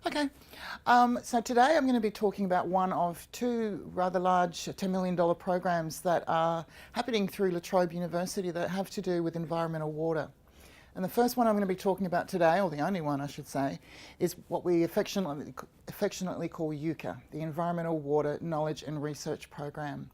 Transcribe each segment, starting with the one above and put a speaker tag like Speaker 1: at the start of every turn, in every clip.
Speaker 1: Okay, so today I'm going to be talking about one of two rather large $10 million programs that are happening through La Trobe University that have to do with environmental water. And the first one I'm going to be talking about today, or the only one I should say, is what we affectionately call UCA, the Environmental Water Knowledge and Research Program.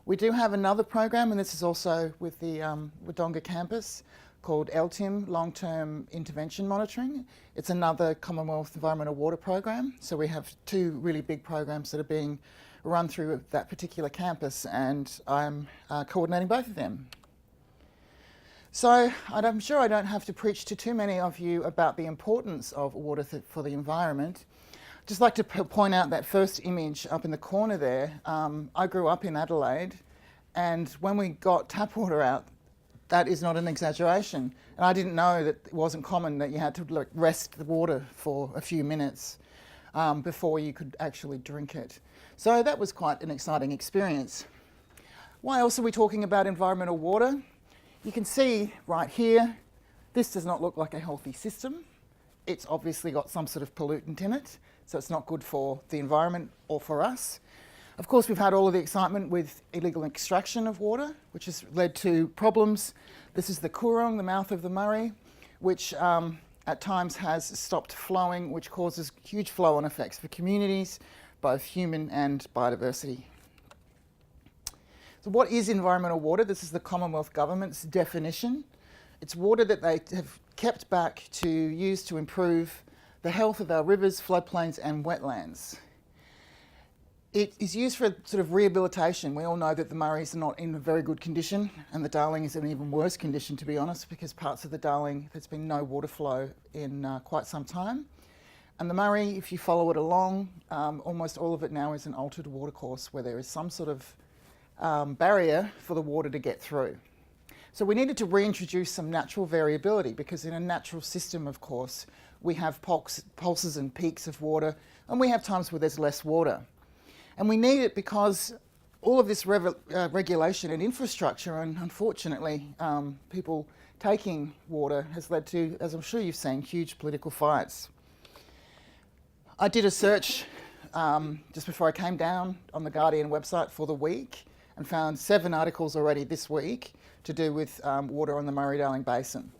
Speaker 1: We do have another program, and this is also with the Wodonga campus, called LTIM, Long-Term Intervention Monitoring. It's another Commonwealth Environmental Water Program. So we have two really big programs that are being run through that particular campus, and I'm coordinating both of them. So I'm sure I don't have to preach to too many of you about the importance of water for the environment. I'd just like to point out that first image up in the corner there. I grew up in Adelaide, and when we got tap water out, that is not an exaggeration. And I didn't know that it wasn't common that you had to rest the water for a few minutes before you could actually drink it. So that was quite an exciting experience. Why else are we talking about environmental water? You can see right here, this does not look like a healthy system. It's obviously got some sort of pollutant in it, so it's not good for the environment or for us. Of course, we've had all of the excitement with illegal extraction of water, which has led to problems. This is the Coorong, the mouth of the Murray, which at times has stopped flowing, which causes huge flow-on effects for communities, both human and biodiversity. So what is environmental water? This is the Commonwealth Government's definition. It's water that they have kept back to use to improve the health of our rivers, floodplains and wetlands. It is used for sort of rehabilitation. We all know that the Murray's are not in a very good condition, and the Darling is in an even worse condition, to be honest, because parts of the Darling, there's been no water flow in quite some time. And the Murray, if you follow it along, almost all of it now is an altered watercourse where there is some sort of barrier for the water to get through. So we needed to reintroduce some natural variability, because in a natural system, of course, we have pulses and peaks of water, and we have times where there's less water. And we need it because all of this regulation and infrastructure, and unfortunately people taking water, has led to, as I'm sure you've seen, huge political fights. I did a search just before I came down on the Guardian website for the week and found 7 articles already this week to do with water on the Murray-Darling Basin.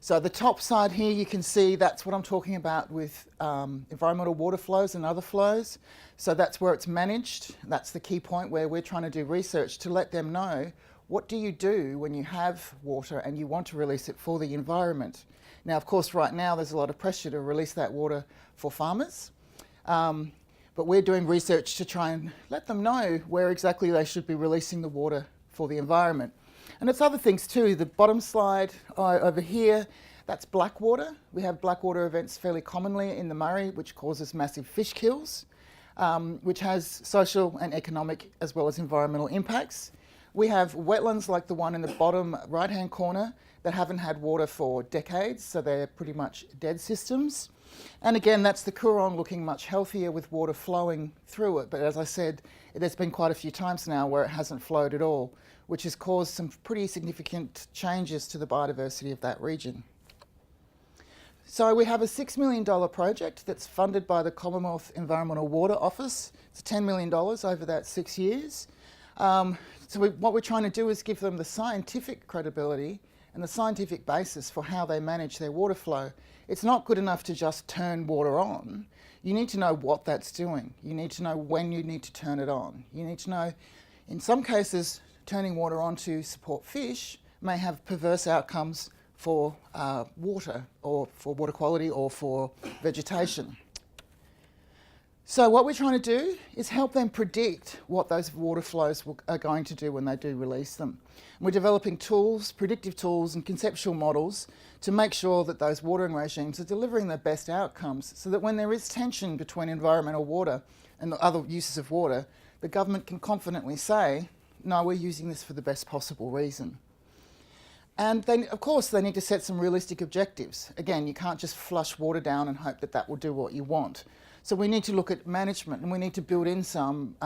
Speaker 1: So the top side here, you can see that's what I'm talking about with environmental water flows and other flows. So that's where it's managed. That's the key point where we're trying to do research to let them know, what do you do when you have water and you want to release it for the environment? Now, of course, right now there's a lot of pressure to release that water for farmers. But we're doing research to try and let them know where exactly they should be releasing the water for the environment. And it's other things too. The bottom slide over here, that's black water. We have black water events fairly commonly in the Murray, which causes massive fish kills, which has social and economic as well as environmental impacts. We have wetlands like the one in the bottom right-hand corner that haven't had water for decades, so they're pretty much dead systems. And again, that's the Coorong looking much healthier with water flowing through it. But as I said, there's been quite a few times now where it hasn't flowed at all, which has caused some pretty significant changes to the biodiversity of that region. So we have a $6 million project that's funded by the Commonwealth Environmental Water Office. It's $10 million over that 6 years. What we're trying to do is give them the scientific credibility and the scientific basis for how they manage their water flow. It's not good enough to just turn water on. You need to know what that's doing. You need to know when you need to turn it on. You need to know, in some cases, turning water on to support fish may have perverse outcomes for water, or for water quality, or for vegetation. So what we're trying to do is help them predict what those water flows are going to do when they do release them. And we're developing tools, predictive tools and conceptual models to make sure that those watering regimes are delivering the best outcomes, so that when there is tension between environmental water and the other uses of water, the government can confidently say, no, we're using this for the best possible reason. And then, of course, they need to set some realistic objectives. Again, you can't just flush water down and hope that that will do what you want. So we need to look at management, and we need to build in some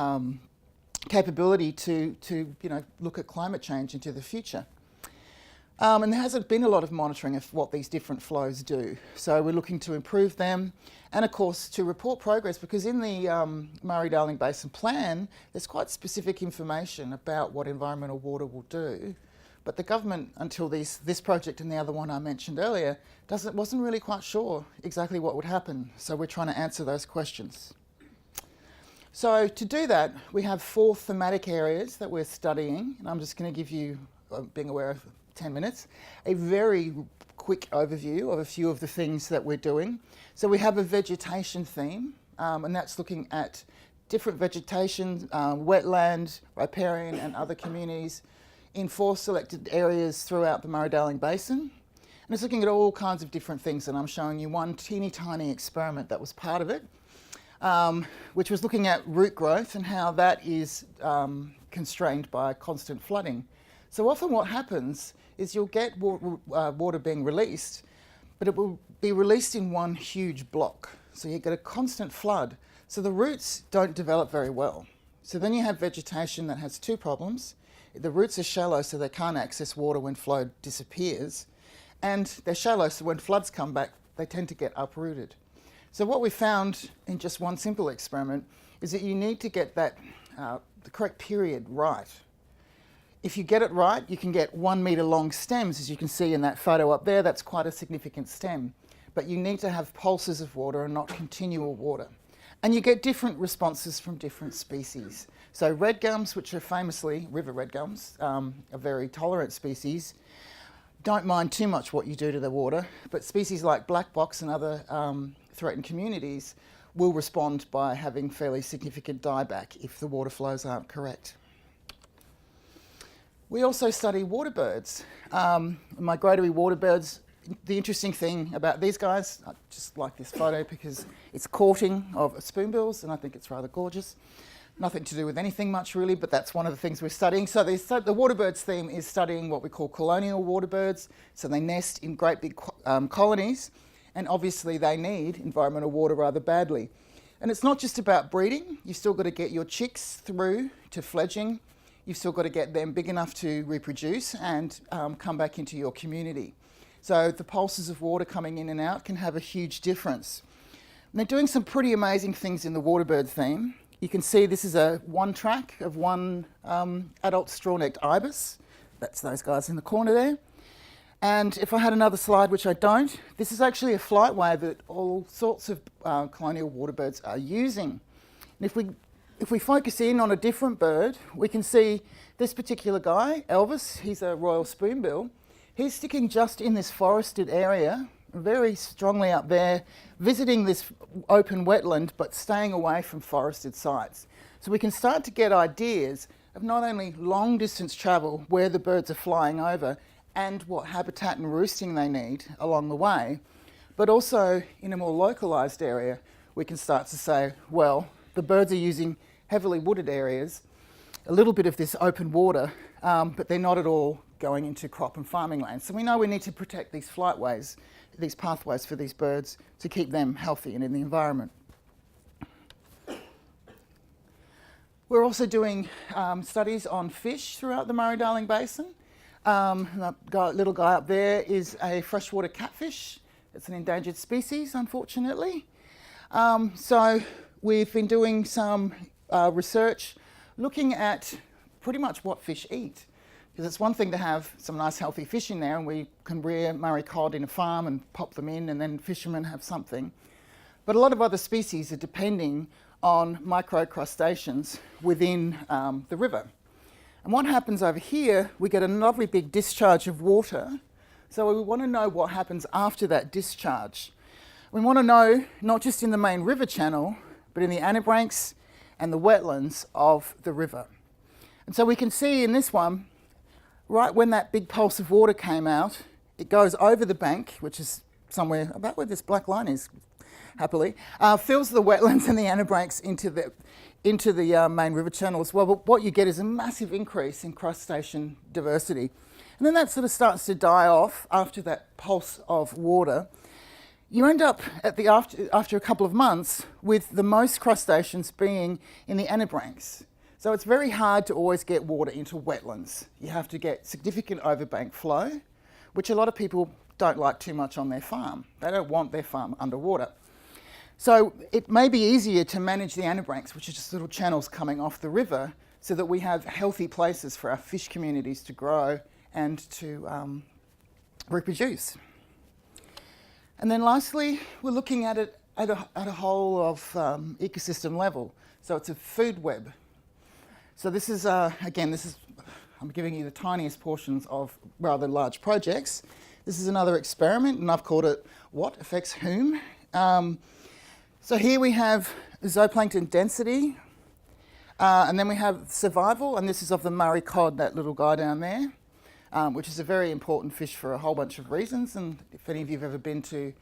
Speaker 1: capability to look at climate change into the future. And there hasn't been a lot of monitoring of what these different flows do. So we're looking to improve them and, of course, to report progress, because in the Murray-Darling Basin Plan, there's quite specific information about what environmental water will do. But the government, until this project and the other one I mentioned earlier, wasn't really quite sure exactly what would happen. So we're trying to answer those questions. So to do that, we have 4 thematic areas that we're studying. And I'm just going to give you, being aware of 10 minutes, a very quick overview of a few of the things that we're doing. So we have a vegetation theme, and that's looking at different vegetation, wetland, riparian and other communities in 4 selected areas throughout the Murray-Darling Basin. And it's looking at all kinds of different things, and I'm showing you one teeny tiny experiment that was part of it, which was looking at root growth and how that is constrained by constant flooding. So often what happens is you'll get water being released, but it will be released in one huge block. So you get a constant flood. So the roots don't develop very well. So then you have vegetation that has 2 problems. The roots are shallow, so they can't access water when flow disappears. And they're shallow, so when floods come back, they tend to get uprooted. So what we found in just one simple experiment is that you need to get that, the correct period right. If you get it right, you can get 1 metre long stems, as you can see in that photo up there. That's quite a significant stem. But you need to have pulses of water and not continual water. And you get different responses from different species. So red gums, which are famously, river red gums, are very tolerant species, don't mind too much what you do to the water. But species like black box and other threatened communities will respond by having fairly significant dieback if the water flows aren't correct. We also study water birds, migratory water birds. The interesting thing about these guys, I just like this photo because it's courting of spoonbills, and I think it's rather gorgeous. Nothing to do with anything much really, but that's one of the things we're studying. So the water birds theme is studying what we call colonial water birds. So they nest in great big colonies, and obviously they need environmental water rather badly. And it's not just about breeding. You've still got to get your chicks through to fledging. You've still got to get them big enough to reproduce and come back into your community. So the pulses of water coming in and out can have a huge difference. And they're doing some pretty amazing things in the water bird theme. You can see this is one track of one adult straw-necked ibis. That's those guys in the corner there. And if I had another slide, which I don't, this is actually a flightway that all sorts of colonial water birds are using. And if we focus in on a different bird, we can see this particular guy, Elvis. He's a royal spoonbill. He's sticking just in this forested area, very strongly up there, visiting this open wetland, but staying away from forested sites. So we can start to get ideas of not only long distance travel, where the birds are flying over, and what habitat and roosting they need along the way, but also in a more localised area, we can start to say, well, the birds are using heavily wooded areas, a little bit of this open water, but they're not at all going into crop and farming land. So we know we need to protect these flightways, these pathways for these birds to keep them healthy and in the environment. We're also doing studies on fish throughout the Murray-Darling Basin. The little guy up there is a freshwater catfish. It's an endangered species, unfortunately. So we've been doing some research looking at pretty much what fish eat. Because it's one thing to have some nice healthy fish in there, and we can rear Murray cod in a farm and pop them in, and then fishermen have something. But a lot of other species are depending on microcrustaceans within the river. And what happens over here, we get a lovely big discharge of water. So we want to know what happens after that discharge. We want to know, not just in the main river channel, but in the anabranchs and the wetlands of the river. And so we can see in this one, right when that big pulse of water came out, it goes over the bank, which is somewhere about where this black line is, happily, fills the wetlands and the anabranchs into the main river channel as well. But what you get is a massive increase in crustacean diversity. And then that sort of starts to die off after that pulse of water. You end up at after a couple of months with the most crustaceans being in the anabranchs. So it's very hard to always get water into wetlands. You have to get significant overbank flow. which a lot of people don't like too much on their farm. They don't want their farm underwater. So it may be easier to manage the anabranchs, which are just little channels coming off the river, so that we have healthy places for our fish communities to grow and to reproduce. And then lastly, we're looking at it at a whole of ecosystem level. So it's a food web. So this is, again, I'm giving you the tiniest portions of rather large projects. This is another experiment, and I've called it What Affects Whom? So here we have zooplankton density, and then we have survival, and this is of the Murray cod, that little guy down there, which is a very important fish for a whole bunch of reasons. And if any of you have ever been to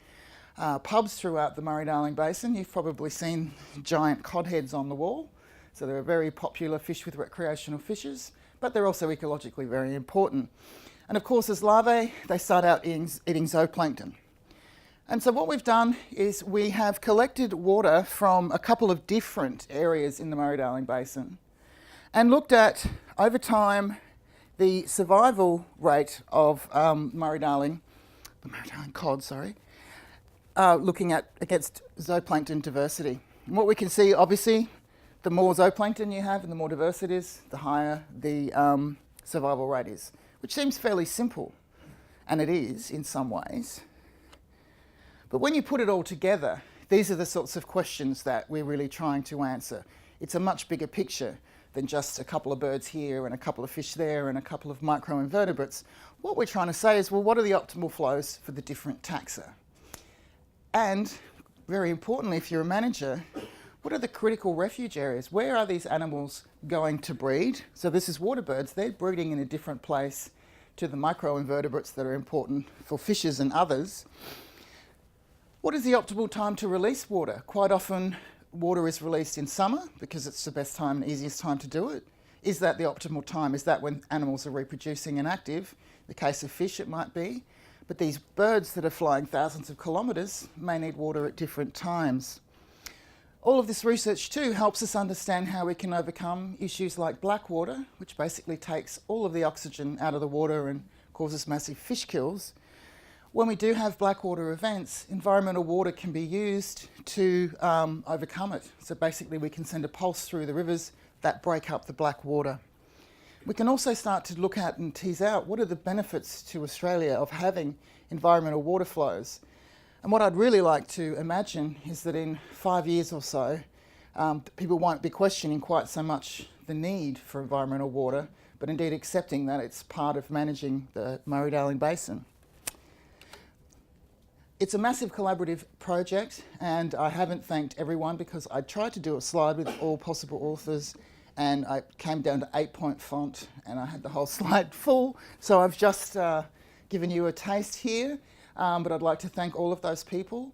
Speaker 1: pubs throughout the Murray-Darling Basin, you've probably seen giant cod heads on the wall. So they're a very popular fish with recreational fishers, but they're also ecologically very important. And of course, as larvae, they start out eating zooplankton. And so what we've done is we have collected water from a couple of different areas in the Murray-Darling Basin and looked at, over time, the survival rate of Murray-Darling cod, looking at against zooplankton diversity. And what we can see, obviously, the more zooplankton you have and the more diverse it is, the higher the survival rate is, which seems fairly simple, and it is in some ways. But when you put it all together, these are the sorts of questions that we're really trying to answer. It's a much bigger picture than just a couple of birds here and a couple of fish there and a couple of microinvertebrates. What we're trying to say is, well, what are the optimal flows for the different taxa? And very importantly, if you're a manager, what are the critical refuge areas? Where are these animals going to breed? So this is water birds. They're breeding in a different place to the microinvertebrates that are important for fishes and others. What is the optimal time to release water? Quite often, water is released in summer because it's the best time and easiest time to do it. Is that the optimal time? Is that when animals are reproducing and active? In the case of fish, it might be. But these birds that are flying thousands of kilometres may need water at different times. All of this research too helps us understand how we can overcome issues like black water, which basically takes all of the oxygen out of the water and causes massive fish kills. When we do have black water events, environmental water can be used to overcome it. So basically we can send a pulse through the rivers that break up the black water. We can also start to look at and tease out what are the benefits to Australia of having environmental water flows. And what I'd really like to imagine is that in 5 years or so, people won't be questioning quite so much the need for environmental water, but indeed accepting that it's part of managing the Murray-Darling Basin. It's a massive collaborative project, and I haven't thanked everyone because I tried to do a slide with all possible authors and I came down to 8-point font and I had the whole slide full. So I've just given you a taste here, but I'd like to thank all of those people.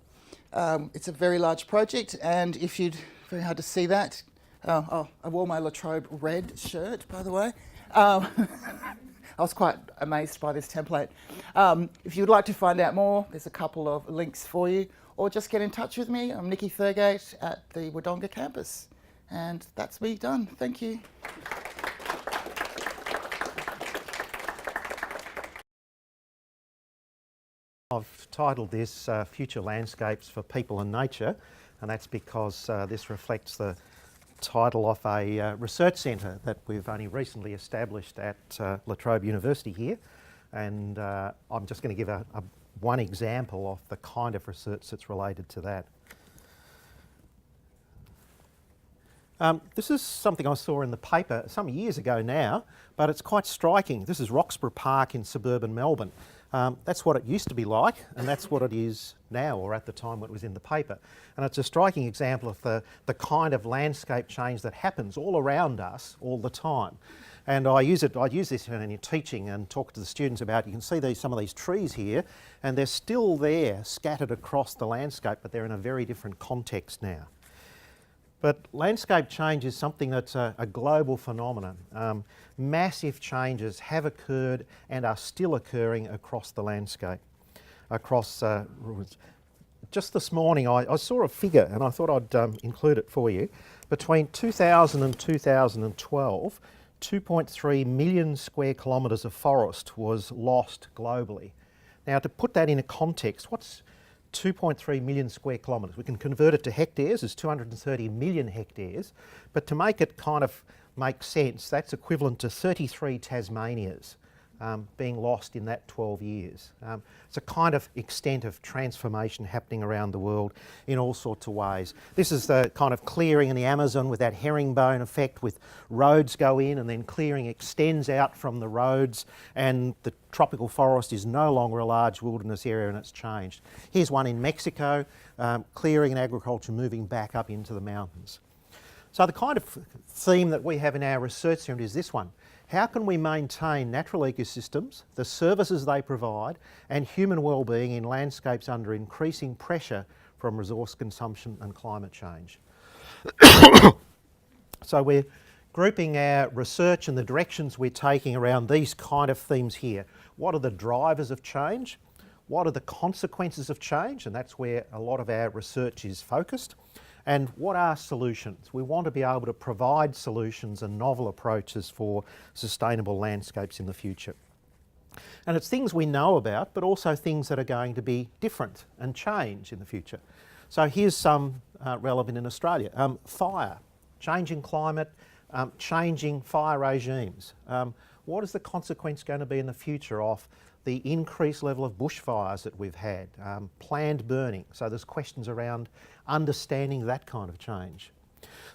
Speaker 1: It's a very large project, and if you'd, very hard to see that. I wore my Trobe red shirt, by the way. I was quite amazed by this template. If you'd like to find out more, there's a couple of links for you, or just get in touch with me. I'm Nikki Thurgate at the Wodonga campus. And that's me done. Thank you.
Speaker 2: I've titled this Future Landscapes for People and Nature, and that's because this reflects the title of a research centre that we've only recently established at La Trobe University here, and I'm just going to give one example of the kind of research that's related to that. This is something I saw in the paper some years ago now, but it's quite striking. This is Roxburgh Park in suburban Melbourne. That's what it used to be like, and that's what it is now, or at the time when it was in the paper. And it's a striking example of the kind of landscape change that happens all around us all the time. And I use this in teaching and talk to the students about, you can see some of these trees here, and they're still there, scattered across the landscape, but they're in a very different context now. But landscape change is something that's a global phenomenon. Massive changes have occurred and are still occurring across the landscape. Just this morning I saw a figure and I thought I'd include it for you. Between 2000 and 2012, 2.3 million square kilometres of forest was lost globally. Now, to put that in a context, what's 2.3 million square kilometres? We can convert it to hectares as 230 million hectares, but to make it kind of make sense, that's equivalent to 33 Tasmanias being lost in that 12 years. It's a kind of extent of transformation happening around the world in all sorts of ways. This is the kind of clearing in the Amazon with that herringbone effect, with roads go in and then clearing extends out from the roads, and the tropical forest is no longer a large wilderness area, and it's changed. Here's one in Mexico, clearing and agriculture moving back up into the mountains. So the kind of theme that we have in our research centre is this one. How can we maintain natural ecosystems, the services they provide, and human well-being in landscapes under increasing pressure from resource consumption and climate change? So we're grouping our research and the directions we're taking around these kind of themes here. What are the drivers of change? What are the consequences of change? And that's where a lot of our research is focused. And what are solutions? We want to be able to provide solutions and novel approaches for sustainable landscapes in the future. And it's things we know about, but also things that are going to be different and change in the future. So here's some relevant in Australia. Fire, changing climate, changing fire regimes. What is the consequence going to be in the future of the increased level of bushfires that we've had, planned burning? So there's questions around understanding that kind of change.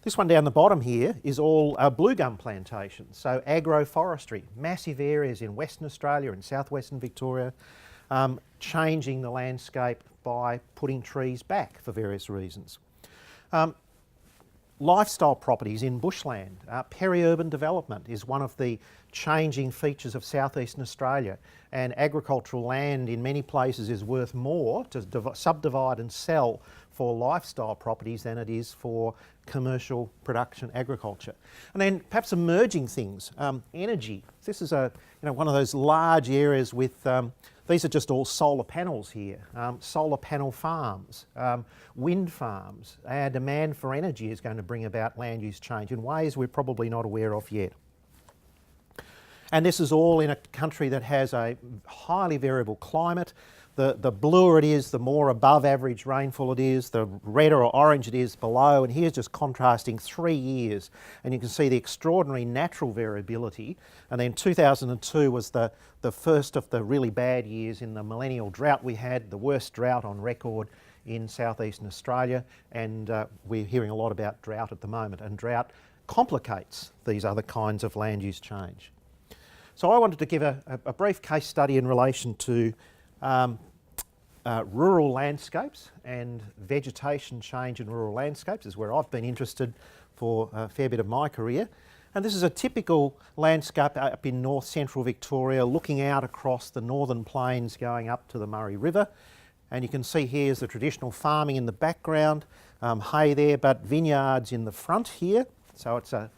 Speaker 2: This one down the bottom here is all blue gum plantations, so agroforestry, massive areas in Western Australia and southwestern Victoria, changing the landscape by putting trees back for various reasons. Lifestyle properties in bushland, peri-urban development is one of the changing features of southeastern Australia, and agricultural land in many places is worth more to subdivide and sell for lifestyle properties than it is for commercial production agriculture. And then perhaps emerging things, energy. This is one of those large areas with these are just all solar panels here, solar panel farms, wind farms. Our demand for energy is going to bring about land use change in ways we're probably not aware of yet. And this is all in a country that has a highly variable climate. The bluer it is, the more above average rainfall it is, the redder or orange it is below. And here's just contrasting 3 years. And you can see the extraordinary natural variability. And then 2002 was the first of the really bad years in the millennial drought we had, the worst drought on record in southeastern Australia. And we're hearing a lot about drought at the moment. And drought complicates these other kinds of land use change. So I wanted to give a brief case study in relation to rural landscapes and vegetation change in rural landscapes is where I've been interested for a fair bit of my career. And this is a typical landscape up in north central Victoria, looking out across the northern plains going up to the Murray River. And you can see here's the traditional farming in the background, hay there, but vineyards in the front here. So it's a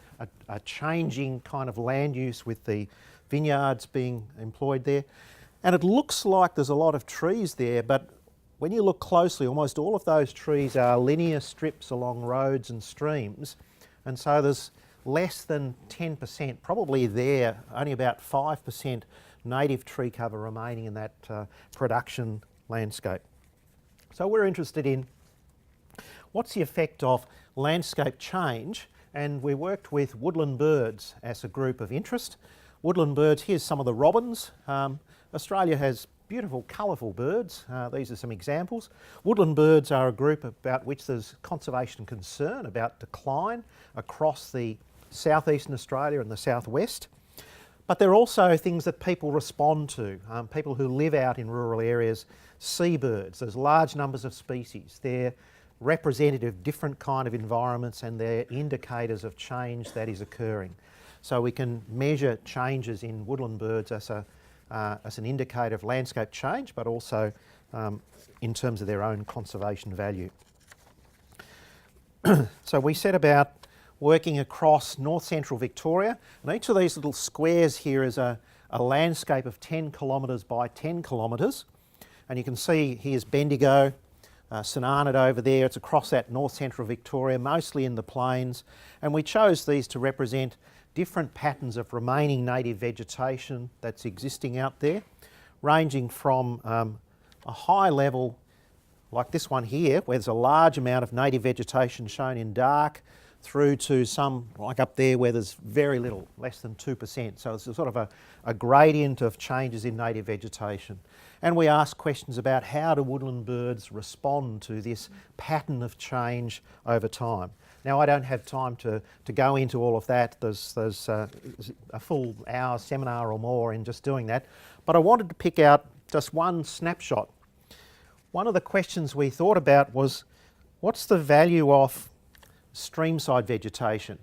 Speaker 2: changing kind of land use with the vineyards being employed there. And it looks like there's a lot of trees there, but when you look closely, almost all of those trees are linear strips along roads and streams. And so there's less than 10%, probably there, only about 5% native tree cover remaining in that production landscape. So we're interested in what's the effect of landscape change, and we worked with woodland birds as a group of interest. Woodland birds, here's some of the robins. Australia has beautiful, colourful birds. These are some examples. Woodland birds are a group about which there's conservation concern about decline across the southeastern Australia and the southwest. But they're also things that people respond to. People who live out in rural areas, seabirds, there's large numbers of species. They're representative of different kind of environments, and they're indicators of change that is occurring. So we can measure changes in woodland birds as an indicator of landscape change, but also in terms of their own conservation value. So we set about working across north central Victoria, and each of these little squares here is a landscape of 10 kilometres by 10 kilometres. And you can see here's Bendigo, St Arnaud over there. It's across that north central Victoria, mostly in the plains. And we chose these to represent different patterns of remaining native vegetation that's existing out there, ranging from a high level like this one here, where there's a large amount of native vegetation shown in dark, through to some like up there where there's very little, less than 2%. So it's a sort of a gradient of changes in native vegetation. And we ask questions about how do woodland birds respond to this pattern of change over time. Now, I don't have time to go into all of that. There's a full hour seminar or more in just doing that. But I wanted to pick out just one snapshot. One of the questions we thought about was, what's the value of streamside vegetation?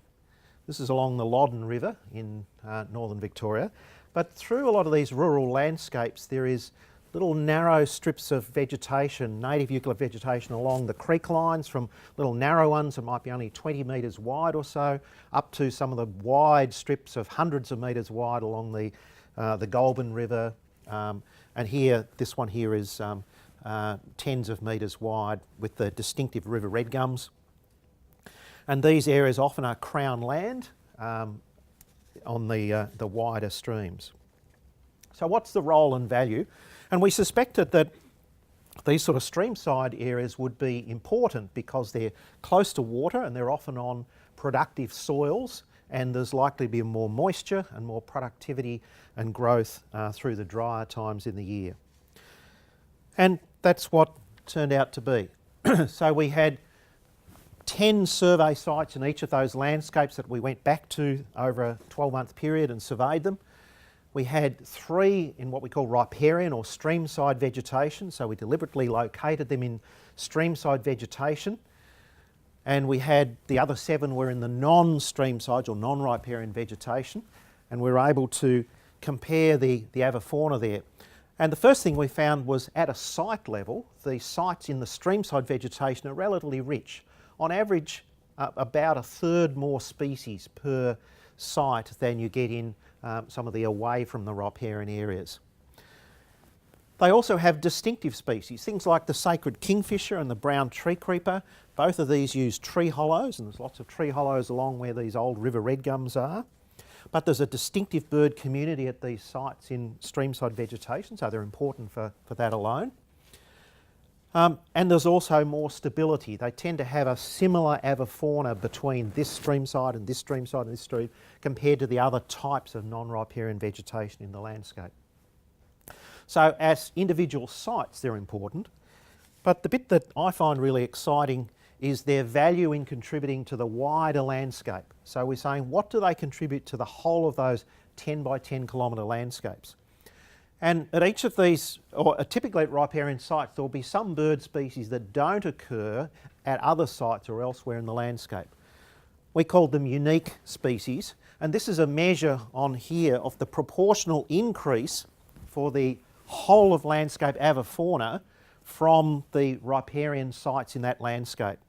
Speaker 2: This is along the Loddon River in northern Victoria. But through a lot of these rural landscapes, there is little narrow strips of vegetation, native eucalypt vegetation along the creek lines, from little narrow ones that might be only 20 metres wide or so, up to some of the wide strips of hundreds of metres wide along the Goulburn River. And here, this one here is tens of metres wide with the distinctive river red gums. And these areas often are crown land on the wider streams. So what's the role and value? And we suspected that these sort of streamside areas would be important because they're close to water and they're often on productive soils, and there's likely to be more moisture and more productivity and growth through the drier times in the year. And that's what turned out to be. So we had 10 survey sites in each of those landscapes that we went back to over a 12-month period and surveyed them. We had 3 in what we call riparian or streamside vegetation, so we deliberately located them in streamside vegetation. And we had the other 7 were in the non-streamside or non-riparian vegetation, and we were able to compare the avifauna there. And the first thing we found was, at a site level, the sites in the streamside vegetation are relatively rich. On average, about 1/3 more species per site than you get in some of the away from the riparian areas. They also have distinctive species, things like the sacred kingfisher and the brown tree creeper. Both of these use tree hollows, and there's lots of tree hollows along where these old river red gums are. But there's a distinctive bird community at these sites in streamside vegetation, so they're important for that alone. And there's also more stability. They tend to have a similar avifauna between this streamside and this streamside and this stream compared to the other types of non-riparian vegetation in the landscape. So as individual sites, they're important. But the bit that I find really exciting is their value in contributing to the wider landscape. So we're saying, what do they contribute to the whole of those 10 by 10 kilometre landscapes? And at each of these, or typically at riparian sites, there will be some bird species that don't occur at other sites or elsewhere in the landscape. We called them unique species, and this is a measure on here of the proportional increase for the whole of landscape avifauna from the riparian sites in that landscape.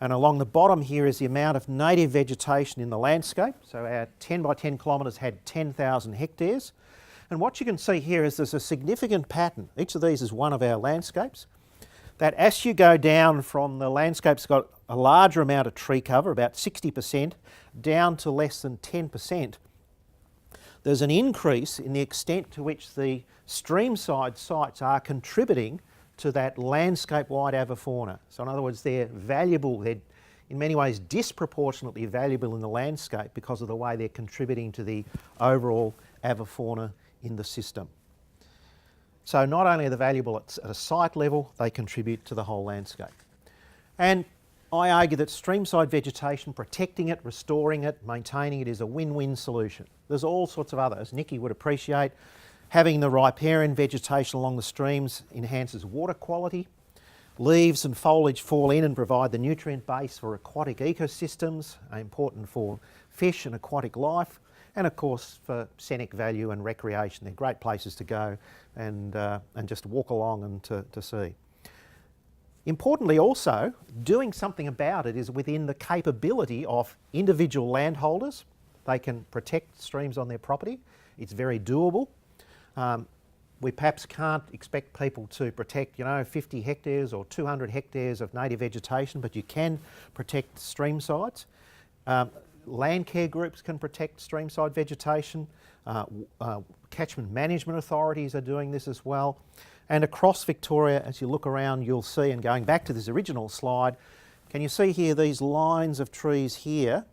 Speaker 2: And along the bottom here is the amount of native vegetation in the landscape. So our 10 by 10 kilometres had 10,000 hectares. And what you can see here is there's a significant pattern. Each of these is one of our landscapes. That as you go down from the landscape's got a larger amount of tree cover, about 60%, down to less than 10%, there's an increase in the extent to which the streamside sites are contributing to that landscape-wide avifauna. So in other words, they're valuable, they're in many ways disproportionately valuable in the landscape because of the way they're contributing to the overall avifauna in the system. So not only are they valuable at a site level, they contribute to the whole landscape. And I argue that streamside vegetation, protecting it, restoring it, maintaining it, is a win-win solution. There's all sorts of others. Nikki would appreciate having the riparian vegetation along the streams enhances water quality. Leaves and foliage fall in and provide the nutrient base for aquatic ecosystems, important for fish and aquatic life, and of course for scenic value and recreation. They're great places to go and just walk along and to see. Importantly also, doing something about it is within the capability of individual landholders. They can protect streams on their property. It's very doable. We perhaps can't expect people to protect, 50 hectares or 200 hectares of native vegetation, but you can protect stream sites. land care groups can protect streamside vegetation. Catchment management authorities are doing this as well. And across Victoria, as you look around, you'll see, and going back to this original slide, can you see here these lines of trees here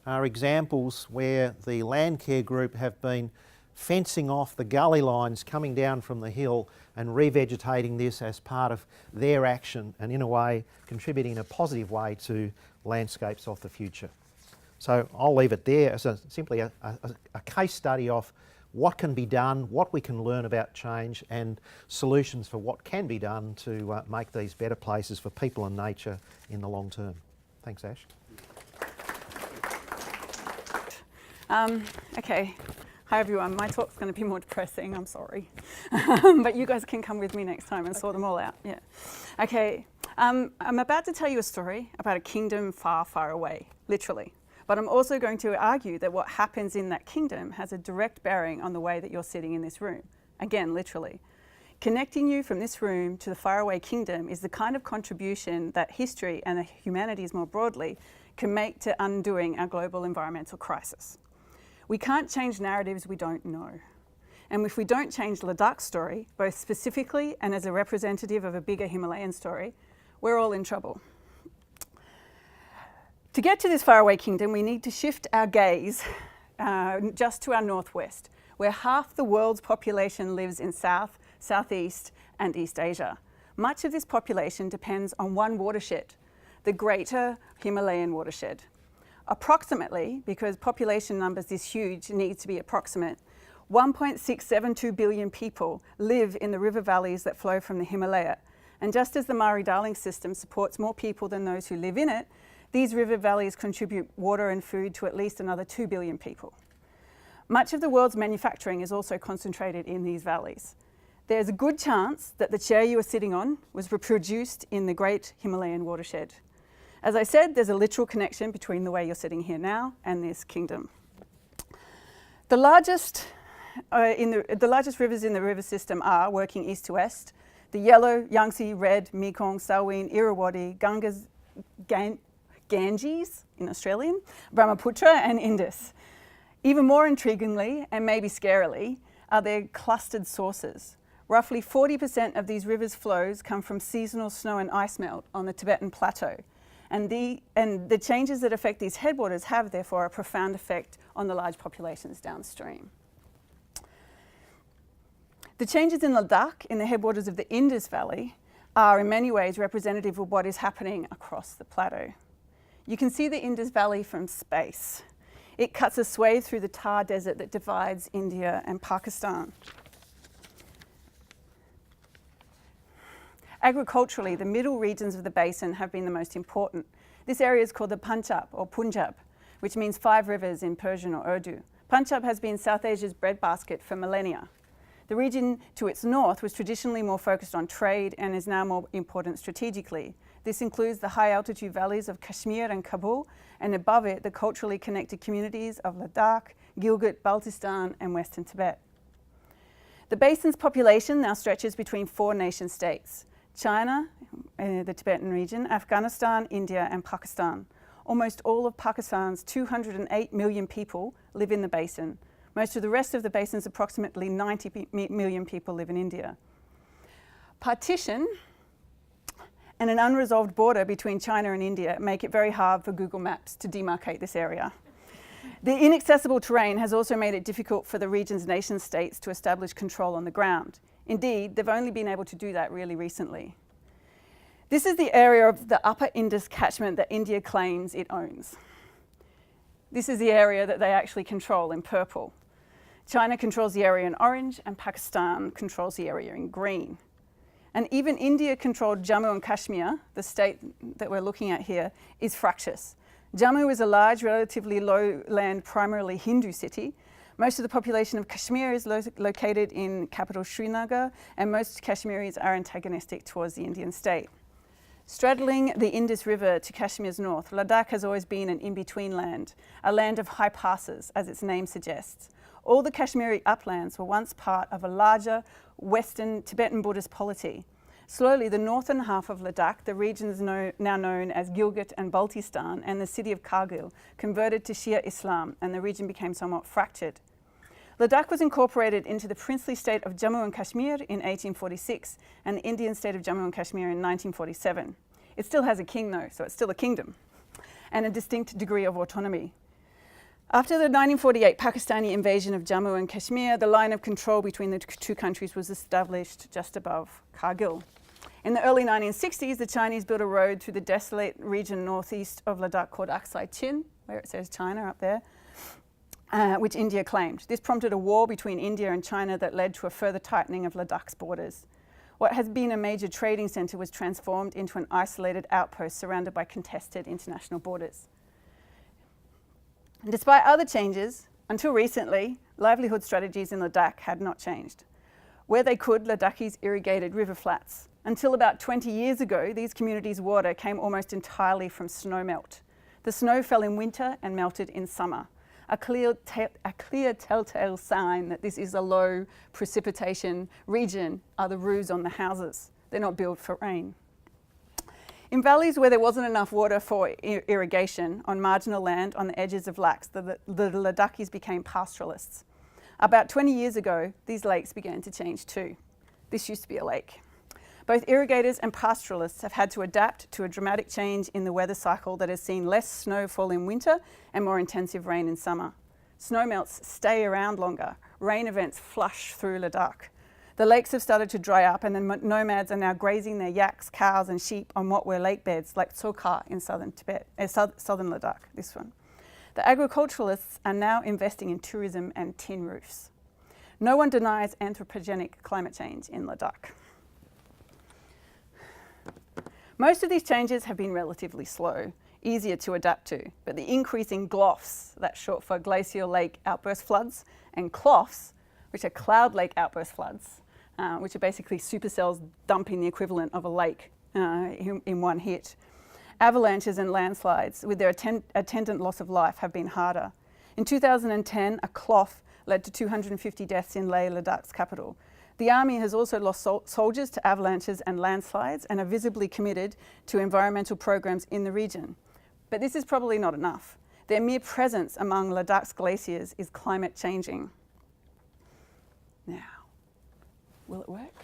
Speaker 2: are examples where the land care group have been fencing off the gully lines coming down from the hill and revegetating this as part of their action, and in a way contributing in a positive way to landscapes of the future. So I'll leave it there as simply a case study of what can be done, what we can learn about change, and solutions for what can be done to make these better places for people and nature in the long term. Thanks, Ash.
Speaker 3: Okay. Hi everyone, my talk's going to be more depressing, I'm sorry. But you guys can come with me next time and sort them all out. Yeah. Okay, I'm about to tell you a story about a kingdom far, far away, literally. But I'm also going to argue that what happens in that kingdom has a direct bearing on the way that you're sitting in this room. Again, literally. Connecting you from this room to the faraway kingdom is the kind of contribution that history and the humanities more broadly can make to undoing our global environmental crisis. We can't change narratives we don't know. And if we don't change Ladak's story, both specifically and as a representative of a bigger Himalayan story, we're all in trouble. To get to this faraway kingdom, we need to shift our gaze just to our northwest, where half the world's population lives in South, Southeast, and East Asia. Much of this population depends on one watershed, the Greater Himalayan Watershed. Approximately, because population numbers this huge need to be approximate, 1.672 billion people live in the river valleys that flow from the Himalaya. And just as the Murray-Darling system supports more people than those who live in it, these river valleys contribute water and food to at least another 2 billion people. Much of the world's manufacturing is also concentrated in these valleys. There's a good chance that the chair you are sitting on was reproduced in the Great Himalayan Watershed. As I said, there's a literal connection between the way you're sitting here now and this kingdom. The largest rivers in the river system are, working east to west, the Yellow, Yangtze, Red, Mekong, Salween, Irrawaddy, Ganges in Australian, Brahmaputra and Indus. Even more intriguingly, and maybe scarily, are their clustered sources. Roughly 40% of these rivers' flows come from seasonal snow and ice melt on the Tibetan Plateau. And the changes that affect these headwaters have, therefore, a profound effect on the large populations downstream. The changes in Ladakh, in the headwaters of the Indus Valley, are in many ways representative of what is happening across the plateau. You can see the Indus Valley from space. It cuts a swathe through the Thar Desert that divides India and Pakistan. Agriculturally, the middle regions of the basin have been the most important. This area is called the Punjab, or Punjab, which means 5 rivers in Persian or Urdu. Punjab has been South Asia's breadbasket for millennia. The region to its north was traditionally more focused on trade and is now more important strategically. This includes the high-altitude valleys of Kashmir and Kabul, and above it, the culturally connected communities of Ladakh, Gilgit, Baltistan, and Western Tibet. The basin's population now stretches between 4 nation-states: China, the Tibetan region, Afghanistan, India, and Pakistan. Almost all of Pakistan's 208 million people live in the basin. Most of the rest of the basin's approximately 90 million people live in India. Partition and an unresolved border between China and India make it very hard for Google Maps to demarcate this area. The inaccessible terrain has also made it difficult for the region's nation-states to establish control on the ground. Indeed, they've only been able to do that really recently. This is the area of the upper Indus catchment that India claims it owns. This is the area that they actually control in purple. China controls the area in orange, and Pakistan controls the area in green. And even India-controlled Jammu and Kashmir, the state that we're looking at here, is fractious. Jammu is a large, relatively lowland, primarily Hindu city. Most of the population of Kashmir is located in capital Srinagar, and most Kashmiris are antagonistic towards the Indian state. Straddling the Indus River to Kashmir's north, Ladakh has always been an in-between land, a land of high passes, as its name suggests. All the Kashmiri uplands were once part of a larger Western Tibetan Buddhist polity. Slowly, the northern half of Ladakh, the regions now known as Gilgit and Baltistan, and the city of Kargil, converted to Shia Islam, and the region became somewhat fractured. Ladakh was incorporated into the princely state of Jammu and Kashmir in 1846 and the Indian state of Jammu and Kashmir in 1947. It still has a king though, so it's still a kingdom, and a distinct degree of autonomy. After the 1948 Pakistani invasion of Jammu and Kashmir, the line of control between the two countries was established just above Kargil. In the early 1960s, the Chinese built a road through the desolate region northeast of Ladakh called Aksai Chin, where it says China up there, which India claimed. This prompted a war between India and China that led to a further tightening of Ladakh's borders. What had been a major trading centre was transformed into an isolated outpost surrounded by contested international borders. And despite other changes, until recently, livelihood strategies in Ladakh had not changed. Where they could, Ladakhis irrigated river flats. Until about 20 years ago, these communities' water came almost entirely from snowmelt. The snow fell in winter and melted in summer. A clear telltale sign that this is a low precipitation region are the roofs on the houses. They're not built for rain. In valleys where there wasn't enough water for irrigation, on marginal land on the edges of lakes, the Ladakhis became pastoralists. About 20 years ago, these lakes began to change too. This used to be a lake. Both irrigators and pastoralists have had to adapt to a dramatic change in the weather cycle that has seen less snowfall in winter and more intensive rain in summer. Snowmelts stay around longer. Rain events flush through Ladakh. The lakes have started to dry up, and the nomads are now grazing their yaks, cows and sheep on what were lake beds like Tsokar in southern Ladakh, this one. The agriculturalists are now investing in tourism and tin roofs. No one denies anthropogenic climate change in Ladakh. Most of these changes have been relatively slow, easier to adapt to, but the increase in GLOFs, that's short for glacial lake outburst floods, and CLOFs, which are cloud lake outburst floods, which are basically supercells dumping the equivalent of a lake in one hit. Avalanches and landslides with their attendant loss of life have been harder. In 2010, a CLOF led to 250 deaths in Leh, Ladakh's capital. The army has also lost soldiers to avalanches and landslides and are visibly committed to environmental programs in the region. But this is probably not enough. Their mere presence among Ladakh's glaciers is climate changing. Now, will it work?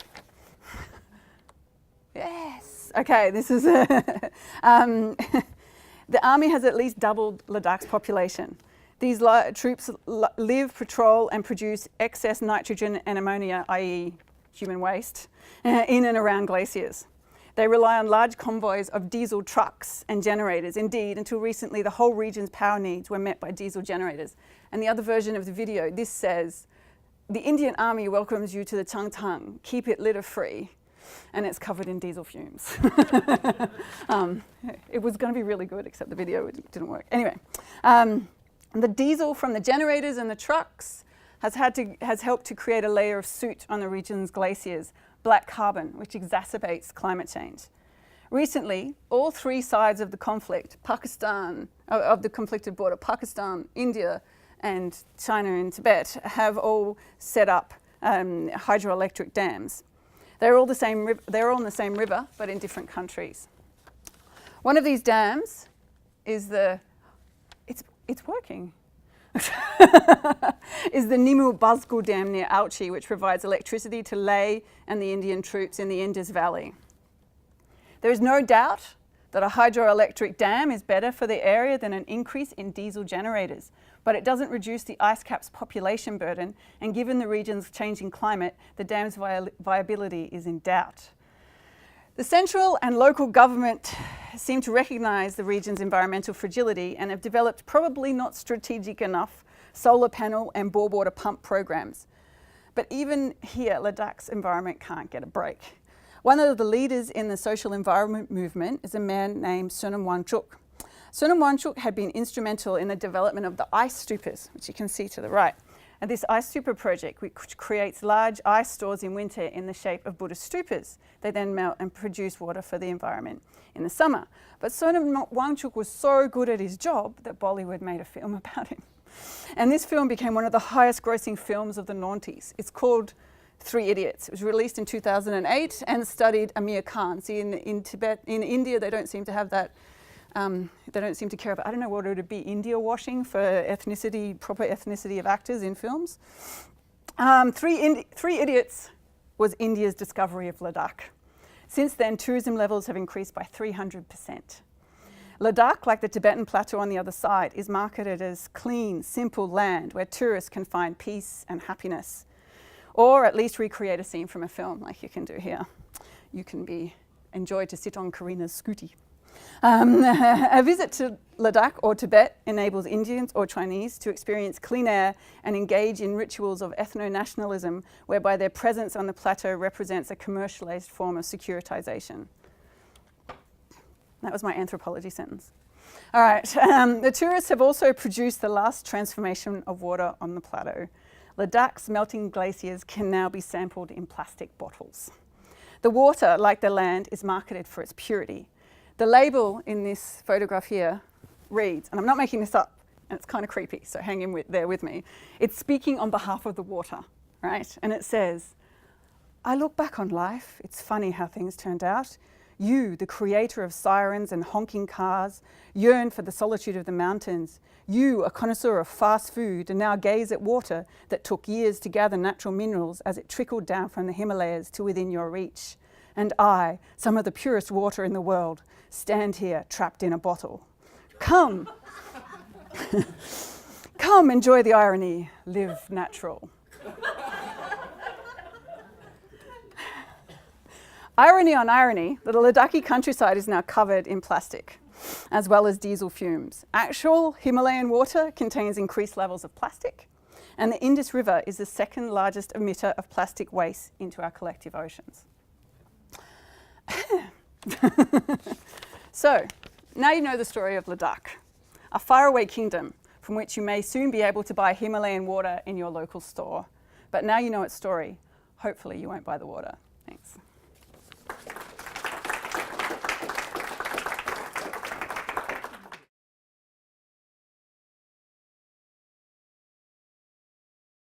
Speaker 3: Yes. Okay, this is the army has at least doubled Ladakh's population. These troops live, patrol and produce excess nitrogen and ammonia, i.e. human waste, in and around glaciers. They rely on large convoys of diesel trucks and generators. Indeed, until recently, the whole region's power needs were met by diesel generators. And the other version of the video, this says, "The Indian Army welcomes you to the Changtang. Keep it litter-free." And it's covered in diesel fumes. It was going to be really good, except the video didn't work. Anyway. The diesel from the generators and the trucks has helped to create a layer of soot on the region's glaciers, black carbon, which exacerbates climate change. Recently, all three sides of the conflict, of the conflicted border, Pakistan, India, and China and Tibet, have all set up hydroelectric dams. They're all on the same river, but in different countries. One of these dams is it's working. is the Nimu Bazgu Dam near Alchi, which provides electricity to Leh and the Indian troops in the Indus Valley. There is no doubt that a hydroelectric dam is better for the area than an increase in diesel generators, but it doesn't reduce the ice cap's population burden, and given the region's changing climate, the dam's viability is in doubt. The central and local government seem to recognise the region's environmental fragility and have developed probably not strategic enough solar panel and bore water pump programs. But even here, Ladakh's environment can't get a break. One of the leaders in the social environment movement is a man named Sonam Wangchuk. Sonam Wangchuk had been instrumental in the development of the ice stupas, which you can see to the right. And this ice stupa project, which creates large ice stores in winter in the shape of Buddhist stupas. They then melt and produce water for the environment in the summer. But Sonam Wangchuk was so good at his job that Bollywood made a film about him. And this film became one of the highest grossing films of the noughties. It's called Three Idiots. It was released in 2008 and studied Amir Khan. See, in Tibet, in India, they don't seem to have that. They don't seem to care about. I don't know what it would be, India washing for ethnicity, proper ethnicity of actors in films. Three Idiots was India's discovery of Ladakh. Since then, tourism levels have increased by 300%. Ladakh, like the Tibetan plateau on the other side, is marketed as clean, simple land where tourists can find peace and happiness, or at least recreate a scene from a film like you can do here. You can enjoy to sit on Karina's scooty. A visit to Ladakh or Tibet enables Indians or Chinese to experience clean air and engage in rituals of ethno-nationalism, whereby their presence on the plateau represents a commercialized form of securitization. That was my anthropology sentence. All right, the tourists have also produced the last transformation of water on the plateau. Ladakh's melting glaciers can now be sampled in plastic bottles. The water, like the land, is marketed for its purity. The label in this photograph here reads, and I'm not making this up, and it's kind of creepy, so hang in there with me. It's speaking on behalf of the water, right? And it says, "I look back on life, it's funny how things turned out. You, the creator of sirens and honking cars, yearn for the solitude of the mountains. You, a connoisseur of fast food, and now gaze at water that took years to gather natural minerals as it trickled down from the Himalayas to within your reach. And I, some of the purest water in the world, stand here trapped in a bottle. Come, come enjoy the irony, live natural." Irony on irony, the Ladakhi countryside is now covered in plastic, as well as diesel fumes. Actual Himalayan water contains increased levels of plastic, and the Indus River is the second largest emitter of plastic waste into our collective oceans. So, now you know the story of Ladakh, a faraway kingdom from which you may soon be able to buy Himalayan water in your local store. But now you know its story, hopefully you won't buy the water.